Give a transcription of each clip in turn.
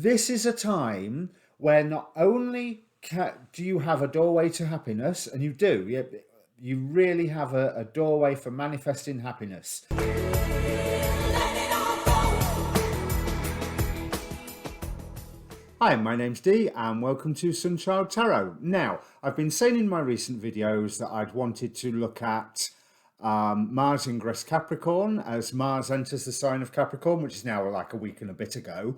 This is a time where not only do you have a doorway to happiness, and you do, you really have a doorway for manifesting happiness. Hi, my name's Dee and welcome to Sunchild Tarot. Now, I've been saying in my recent videos that I'd wanted to look at Mars ingress Capricorn as Mars enters the sign of Capricorn, which is now like a week and a bit ago.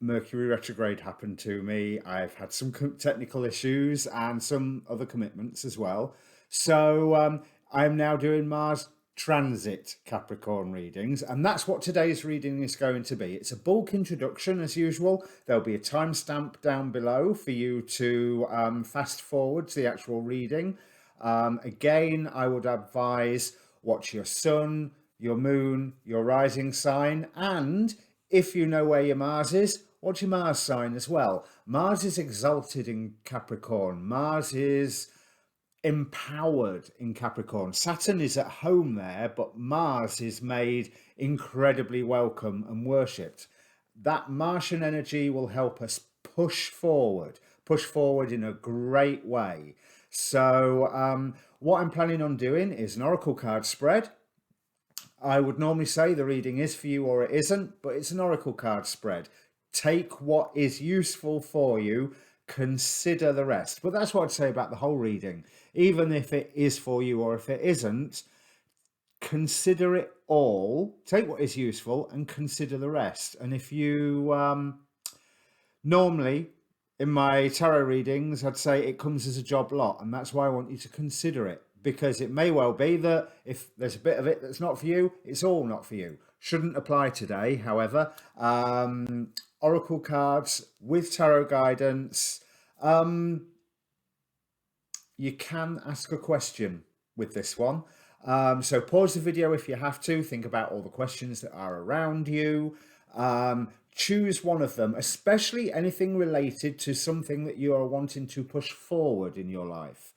Mercury retrograde happened to me. I've had some technical issues and some other commitments as well. So I'm now doing Mars transit Capricorn readings, and that's what today's reading is going to be. It's a bulk introduction as usual. There'll be a timestamp down below for you to fast forward to the actual reading. Again, I would advise watch your sun, your moon, your rising sign, and if you know where your Mars is, watch your Mars sign as well. Mars is exalted in Capricorn. Mars is empowered in Capricorn. Saturn is at home there, but Mars is made incredibly welcome and worshipped. That Martian energy will help us push forward in a great way. So what I'm planning on doing is an oracle card spread. I would normally say the reading is for you or it isn't, but it's an oracle card spread. Take what is useful for you, consider the rest. But that's what I'd say about the whole reading. Even if it is for you or if it isn't, consider it all. Take what is useful and consider the rest. And if you normally in my tarot readings, I'd say it comes as a job lot, and that's why I want you to consider it, because it may well be that if there's a bit of it that's not for you, it's all not for you. Shouldn't apply today, however. Oracle cards with tarot guidance. You can ask a question with this one. So pause the video if you have to. Think about all the questions that are around you. Choose one of them, especially anything related to something that you are wanting to push forward in your life.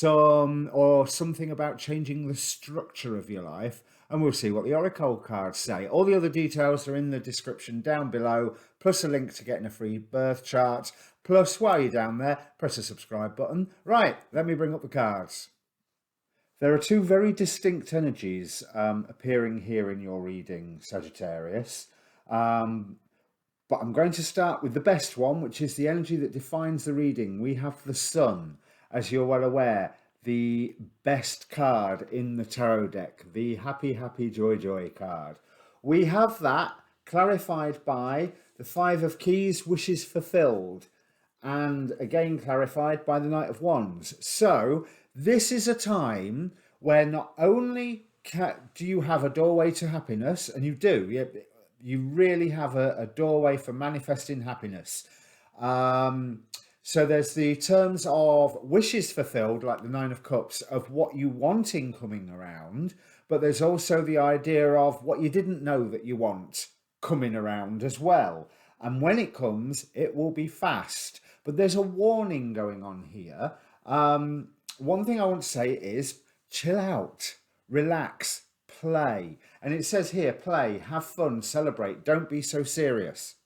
Or something about changing the structure of your life, and we'll see what the oracle cards say. All the other details are in the description down below, plus a link to getting a free birth chart. Plus, while you're down there, press the subscribe button. Right, let me bring up the cards. There are two very distinct energies appearing here in your reading, Sagittarius. But I'm going to start with the best one, which is the energy that defines the reading. We have the Sun, as you're well aware, the best card in the tarot deck, the happy, happy, joy, joy card. We have that clarified by the Five of Keys, wishes fulfilled, and again clarified by the Knight of Wands. So this is a time where not only do you have a doorway to happiness, and you do, you really have a doorway for manifesting happiness. So there's the terms of wishes fulfilled, like the Nine of Cups, of what you wanting coming around, but there's also the idea of what you didn't know that you want coming around as well. And when it comes, it will be fast. But there's a warning going on here. One thing I want to say is chill out, relax, play. And it says here, play, have fun, celebrate, don't be so serious.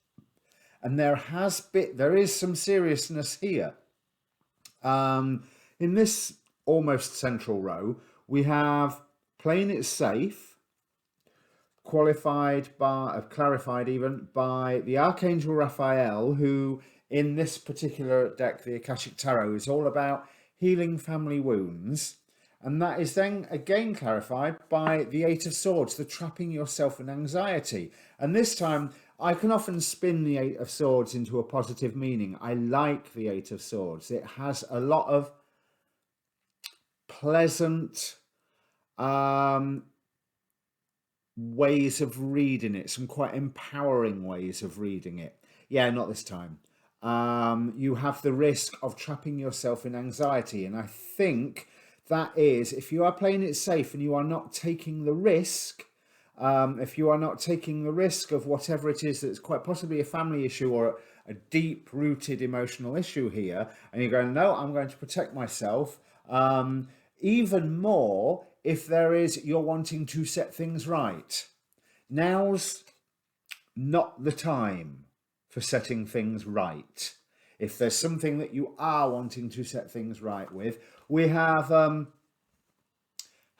And there is some seriousness here. In this almost central row, we have playing it safe, clarified even by the Archangel Raphael, who in this particular deck, the Akashic Tarot, is all about healing family wounds. And that is then again clarified by the Eight of Swords, the trapping yourself in anxiety. And this time, I can often spin the Eight of Swords into a positive meaning. I like the Eight of Swords. It has a lot of pleasant ways of reading it, some quite empowering ways of reading it. Yeah, not this time. You have the risk of trapping yourself in anxiety. And I think that is, if you are playing it safe and you are not taking the risk, if you are not taking the risk of whatever it is that's quite possibly a family issue or a deep-rooted emotional issue here, and you're going, no, I'm going to protect myself, even more if you're wanting to set things right. Now's not the time for setting things right. If there's something that you are wanting to set things right with, we have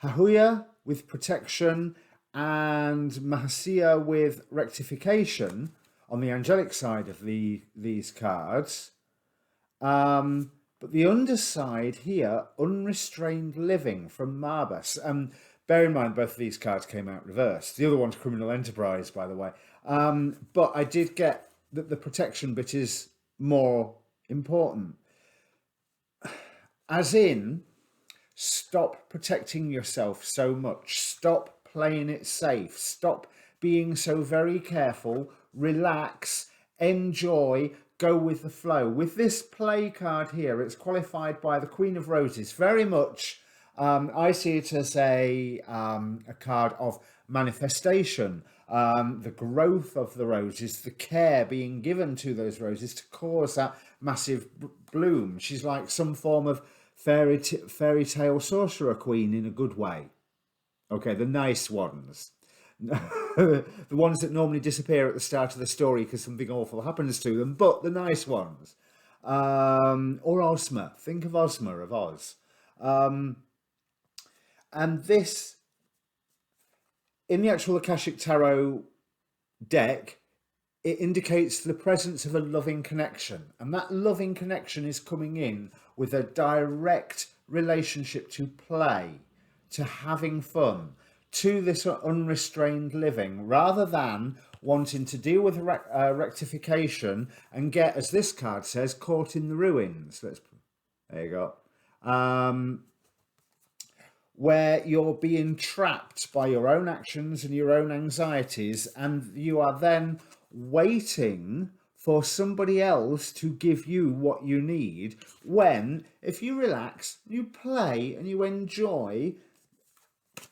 Hahuya with protection and Mahasya with rectification on the angelic side of these cards. But the underside here, unrestrained living from Marbas. Bear in mind, both of these cards came out reversed. The other one's criminal enterprise, by the way. But I did get that the protection bit is more important. As in, stop protecting yourself so much. Stop playing it safe. Stop being so very careful. Relax, enjoy, go with the flow. With this play card here, it's qualified by the Queen of Roses. Very much, I see it as a card of manifestation, the growth of the roses, the care being given to those roses to cause that massive bloom. She's like some form of fairy tale sorcerer queen in a good way. Okay, the nice ones. The ones that normally disappear at the start of the story because something awful happens to them, but the nice ones. Or Ozma. Think of Ozma of Oz. And this, in the actual Akashic Tarot deck, it indicates the presence of a loving connection. And that loving connection is coming in with a direct relationship to play, to having fun, to this unrestrained living, rather than wanting to deal with rectification and get, as this card says, caught in the ruins. There you go. Where you're being trapped by your own actions and your own anxieties, and you are then waiting for somebody else to give you what you need, when, if you relax, you play and you enjoy,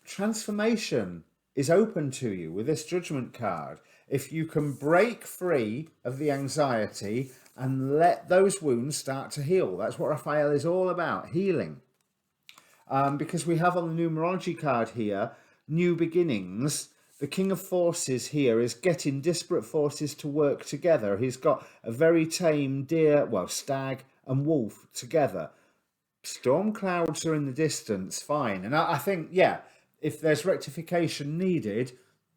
transformation is open to you with this Judgment card. If you can break free of the anxiety and let those wounds start to heal. That's what Raphael is all about, healing. Because we have on the numerology card here, new beginnings. The King of Forces here is getting disparate forces to work together. He's got a very tame deer, well, stag and wolf together. Storm clouds are in the distance, fine. And I think, yeah, if there's rectification needed,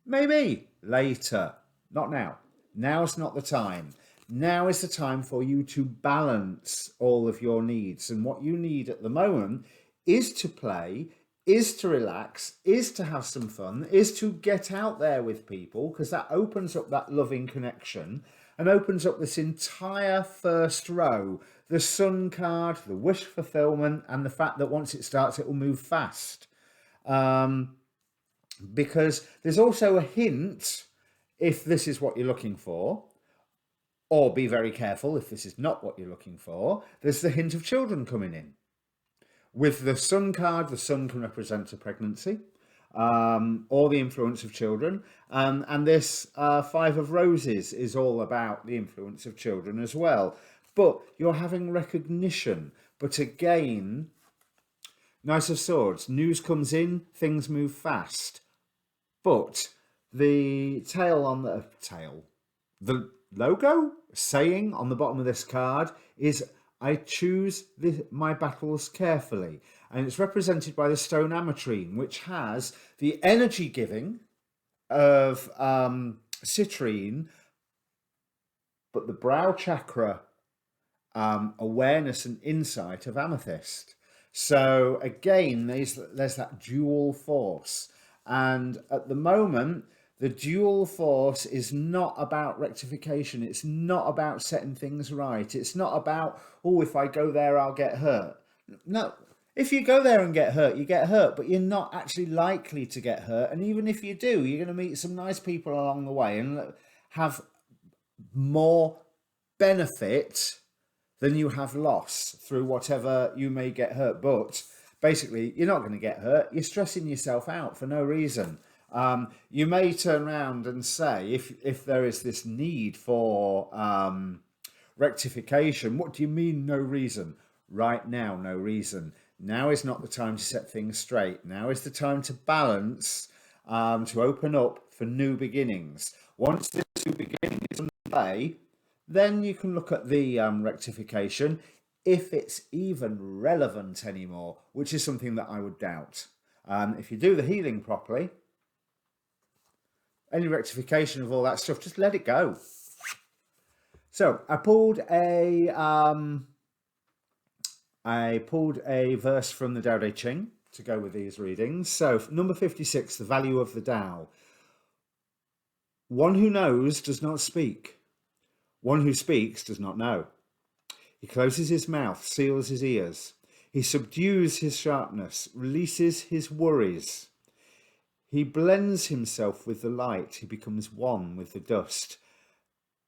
maybe later, not now. Now's not the time. Now is the time for you to balance all of your needs. And what you need at the moment is to play, is to relax, is to have some fun, is to get out there with people, because that opens up that loving connection and opens up this entire first row. The Sun card, the wish fulfillment, and the fact that once it starts, it will move fast. Because there's also a hint, if this is what you're looking for, or be very careful if this is not what you're looking for, there's the hint of children coming in. With the Sun card, the Sun can represent a pregnancy, or the influence of children. And this Five of Roses is all about the influence of children as well. But you're having recognition. But again, Knight of Swords, news comes in, things move fast. But the the logo saying on the bottom of this card is, I choose my battles carefully. And it's represented by the stone ametrine, which has the energy giving of citrine, but the brow chakra awareness and insight of amethyst. So again, there's that dual force. And at the moment, the dual force is not about rectification. It's not about setting things right. It's not about, oh, if I go there, I'll get hurt. No, if you go there and get hurt, you get hurt, but you're not actually likely to get hurt. And even if you do, you're going to meet some nice people along the way and have more benefit than you have loss through whatever you may get hurt. But basically, you're not going to get hurt. You're stressing yourself out for no reason. You may turn around and say, if there is this need for rectification, what do you mean no reason? Right now, no reason. Now is not the time to set things straight. Now is the time to balance, to open up for new beginnings. Once this new beginning is underway, Then you can look at the rectification, if it's even relevant anymore, which is something that I would doubt. If you do the healing properly, any rectification of all that stuff, just let it go. So I pulled a verse from the Tao Te Ching to go with these readings. So number 56, the value of the Tao. One who knows does not speak. One who speaks does not know. He closes his mouth, seals his ears. He subdues his sharpness, releases his worries. He blends himself with the light. He becomes one with the dust.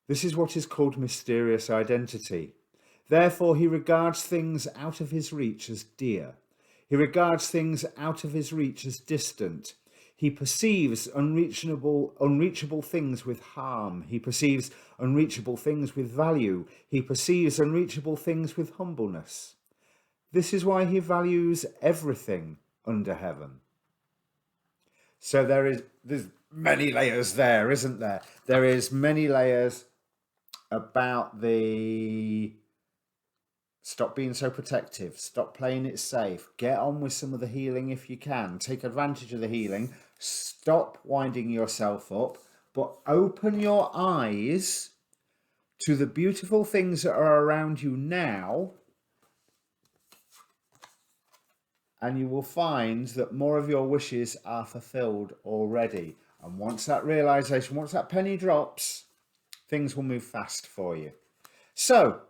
This is what is called mysterious identity. Therefore, he regards things out of his reach as dear. He regards things out of his reach as distant. He perceives unreachable things with harm. He perceives unreachable things with value. He perceives unreachable things with humbleness. This is why he values everything under heaven. So there's many layers there, isn't there? There is many layers about the stop being so protective, stop playing it safe, get on with some of the healing if you can, take advantage of the healing, stop winding yourself up, but open your eyes to the beautiful things that are around you now, and you will find that more of your wishes are fulfilled already. And once that realization, once that penny drops, things will move fast for you. So,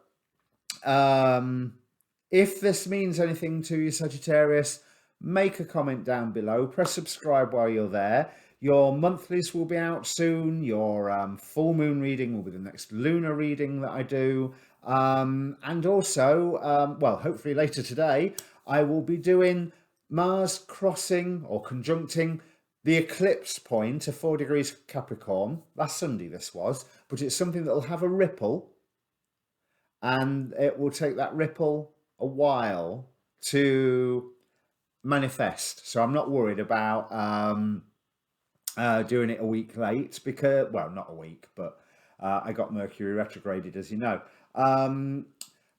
if this means anything to you, Sagittarius, make a comment down below. Press subscribe while you're there. Your monthlies will be out soon. Your full moon reading will be the next lunar reading that I do. And also, well, hopefully later today, I will be doing Mars crossing or conjuncting the eclipse point of 4 degrees Capricorn. Last Sunday this was, but it's something that will have a ripple. And it will take that ripple a while to manifest. So I'm not worried about doing it a week late because, well, not a week, but I got Mercury retrograded, as you know.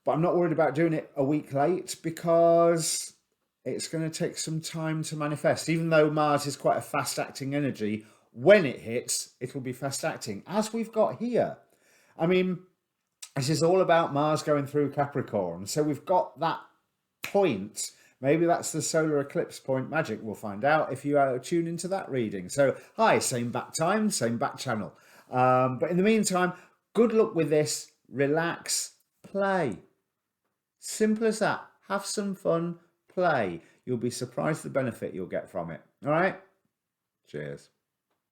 But I'm not worried about doing it a week late because it's going to take some time to manifest. Even though Mars is quite a fast-acting energy, when it hits, it'll be fast-acting, as we've got here. I mean, this is all about Mars going through Capricorn. So we've got that point. Maybe that's the solar eclipse point magic. We'll find out if you tune into that reading. So, hi, same back time, same back channel. But in the meantime, good luck with this. Relax, play. Simple as that. Have some fun, play. You'll be surprised the benefit you'll get from it. All right? Cheers.